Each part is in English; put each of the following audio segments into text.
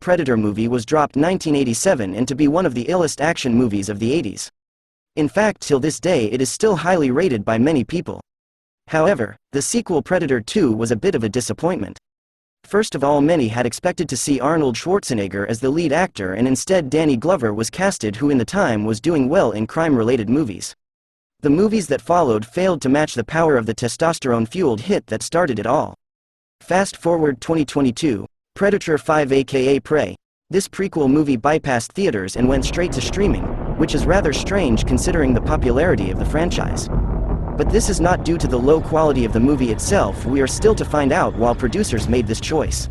Predator movie was dropped 1987 and to be one of the illest action movies of the 80s. In fact, till this day it is still highly rated by many people. However, the sequel Predator 2 was a bit of a disappointment. First of all, many had expected to see Arnold Schwarzenegger as the lead actor, and instead Danny Glover was casted, who in the time was doing well in crime-related movies. The movies that followed failed to match the power of the testosterone-fueled hit that started it all. Fast forward 2022, Predator 5 aka Prey. This prequel movie bypassed theaters and went straight to streaming, which is rather strange considering the popularity of the franchise. But this is not due to the low quality of the movie itself. We are still to find out while producers made this choice.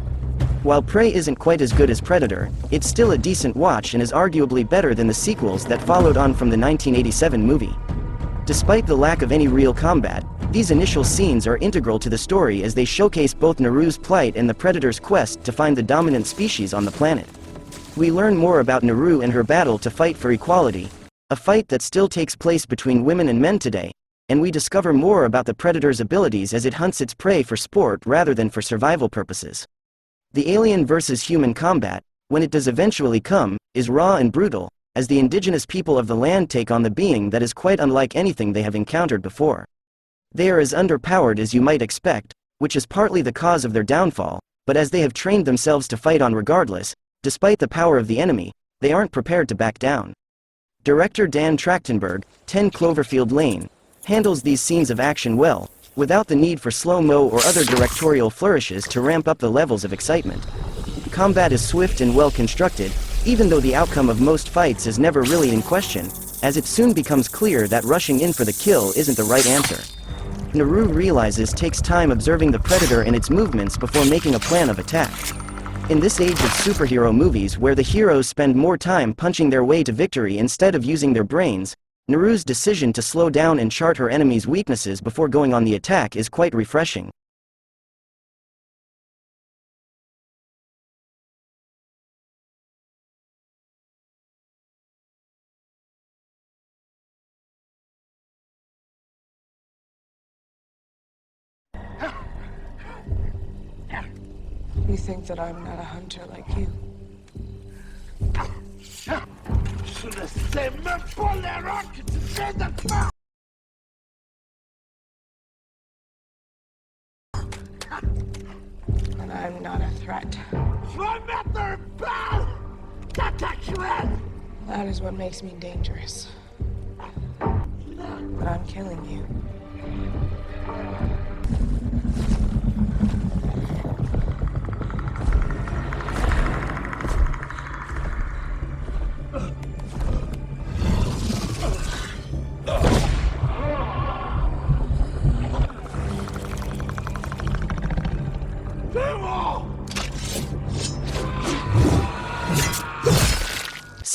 While Prey isn't quite as good as Predator, it's still a decent watch and is arguably better than the sequels that followed on from the 1987 movie. Despite the lack of any real combat, these initial scenes are integral to the story as they showcase both Naru's plight and the Predator's quest to find the dominant species on the planet. We learn more about Naru and her battle to fight for equality, a fight that still takes place between women and men today, and we discover more about the Predator's abilities as it hunts its prey for sport rather than for survival purposes. The alien versus human combat, when it does eventually come, is raw and brutal, as the indigenous people of the land take on the being that is quite unlike anything they have encountered before. They are as underpowered as you might expect, which is partly the cause of their downfall, but as they have trained themselves to fight on regardless, despite the power of the enemy, they aren't prepared to back down. Director Dan Trachtenberg, 10 Cloverfield Lane, handles these scenes of action well, without the need for slow-mo or other directorial flourishes to ramp up the levels of excitement. Combat is swift and well constructed, even though the outcome of most fights is never really in question, as it soon becomes clear that rushing in for the kill isn't the right answer. Naru realizes takes time observing the Predator and its movements before making a plan of attack. In this age of superhero movies where the heroes spend more time punching their way to victory instead of using their brains, Naru's decision to slow down and chart her enemy's weaknesses before going on the attack is quite refreshing. You think that I'm not a hunter like you? And I'm not a threat. That is what makes me dangerous. But I'm killing you.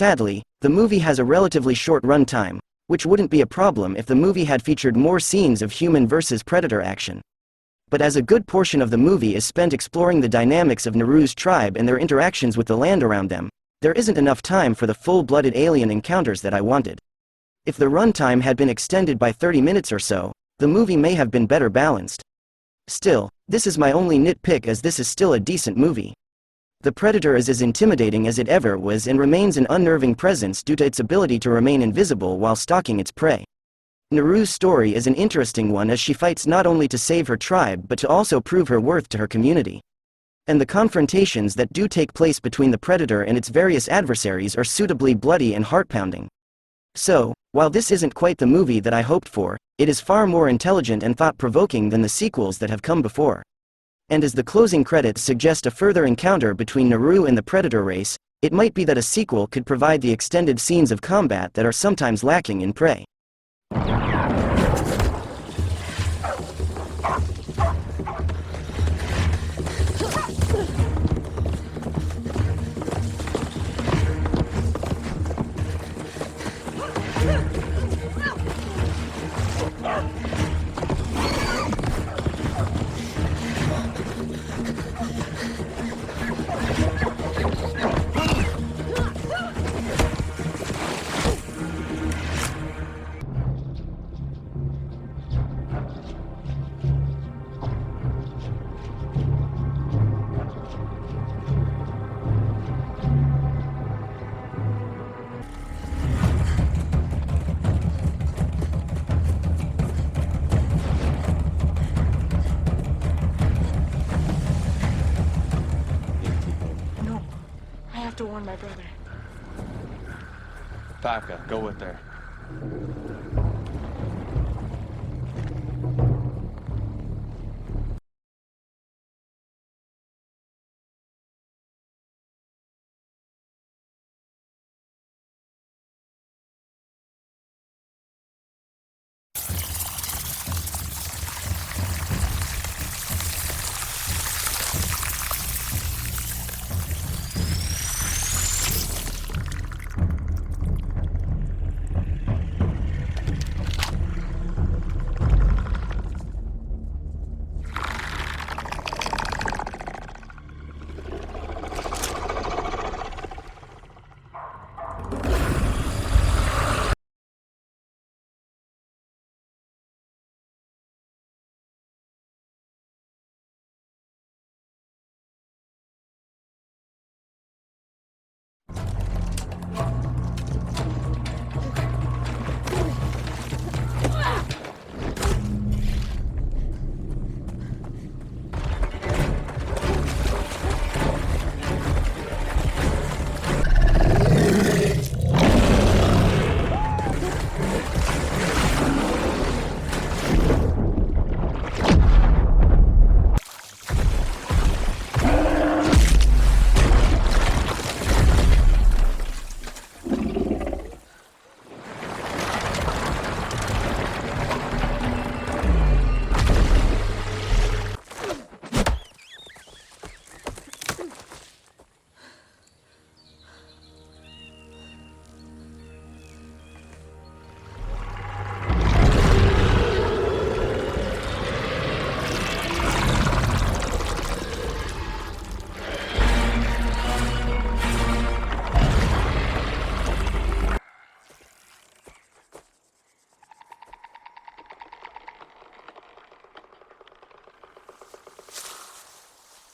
Sadly, the movie has a relatively short runtime, which wouldn't be a problem if the movie had featured more scenes of human versus predator action. But as a good portion of the movie is spent exploring the dynamics of Naru's tribe and their interactions with the land around them, there isn't enough time for the full-blooded alien encounters that I wanted. If the runtime had been extended by 30 minutes or so, the movie may have been better balanced. Still, this is my only nitpick as this is still a decent movie. The Predator is as intimidating as it ever was and remains an unnerving presence due to its ability to remain invisible while stalking its prey. Naru's story is an interesting one as she fights not only to save her tribe but to also prove her worth to her community. And the confrontations that do take place between the Predator and its various adversaries are suitably bloody and heart-pounding. So, while this isn't quite the movie that I hoped for, it is far more intelligent and thought-provoking than the sequels that have come before. And as the closing credits suggest a further encounter between Naru and the Predator race, it might be that a sequel could provide the extended scenes of combat that are sometimes lacking in Prey. have to warn my brother. Paka, go with her.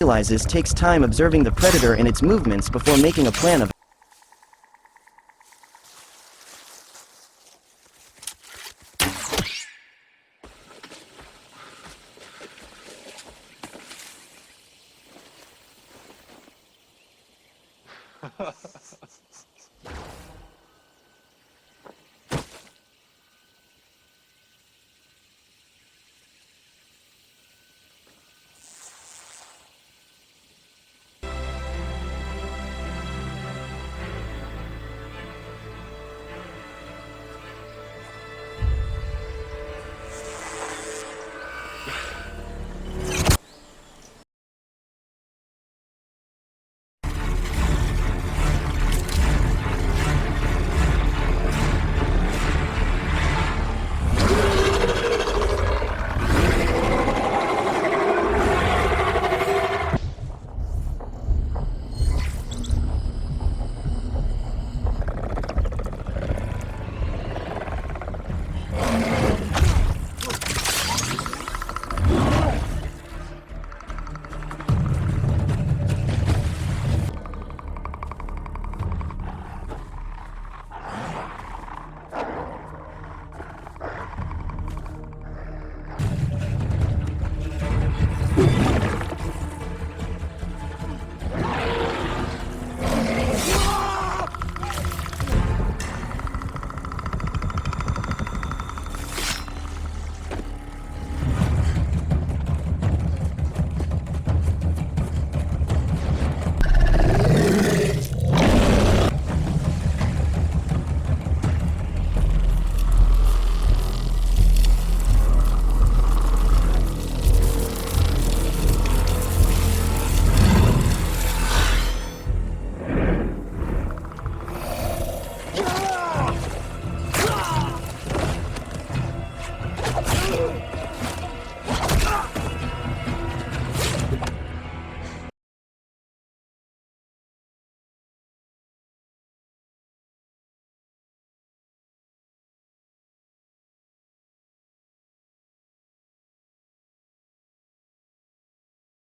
Realizes takes time observing the predator and its movements before making a plan of